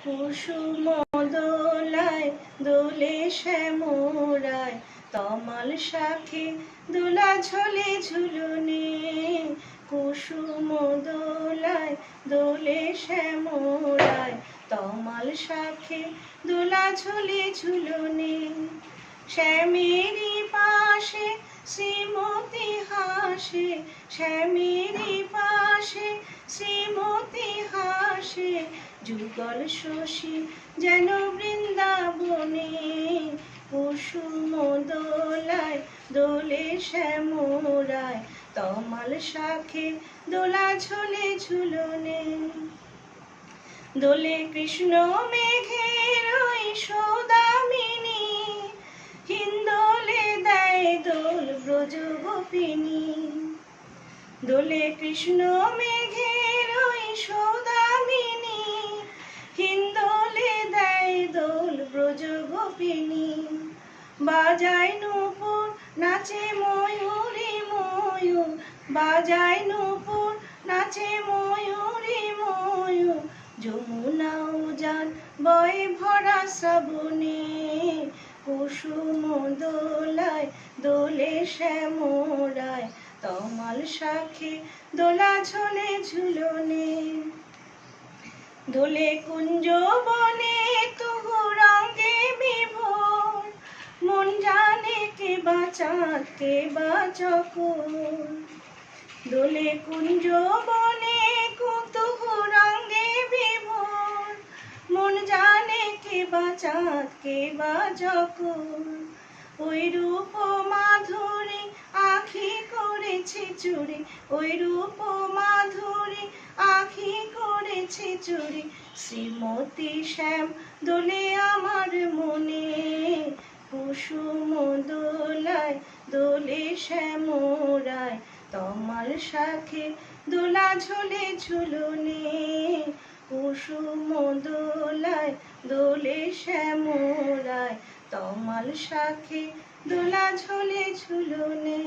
কুসুম দোলায় দোলে শ্যামরায়, তমাল শাখে দোলা ঝোলে ঝুলনে। কুসুম দোলায় দোলে শ্যামরায়, তমাল শাখে দোলা ঝোলে ঝুলনে। শ্যামেরই পাশে শ্রীমতী হাসে, শ্যামেরই পাশে শ্রীমতী হাসে, যুগল শশী যেন বৃন্দাবনে। কুসুম দোলায় দোলে শ্যামরায়, তমাল শাখে দোলা ঝোলে ঝুলনে। দোলে কৃষ্ণ মেঘের ওই সৌদামিনী, হিন্দোলে দেয় দোল ব্রজ গোপিনী। দোলে কৃষ্ণ মেঘের ওই সৌদামিনী, হিন্দোলে দেয় দোল ব্রজ গোপিনী। বাজায় নূপুর নাচে ময়ূরী ময়ূর, বাজায় নূপুর নাচে ময়ূরী ময়ূর, যমুনা উজান বয়ে ভরা শ্রাবণে। কুসুম দোলায় দোলে শ্যামরায়, তমাল শাখে দোলা ঝোলে ঝুলনে। দোলে কুঞ্জ বনে তুহু রঙে বিভোর, মন জানে কে বা চাঁদ কে বা চকোর। দোলে কুঞ্জ বনে তুহু রঙে বিভোর, মন জানে কে বা চাঁদ কে বা চকোর। ওই রূপ মাধুরী আঁখি করেছে চুরি, ওই রূপ মাধুরী আঁখি করেছে চুরি, শ্রীমতী শ্যাম দোলে আমার মনে। কুসুম দোলায় দোলে শ্যামরায়, তমাল শাখে দোলা ঝোলে ঝুলনে। কুসুম দোলায় দোলে শ্যামরায়, তমাল শাখে দোলা ঝোলে ঝুলনে।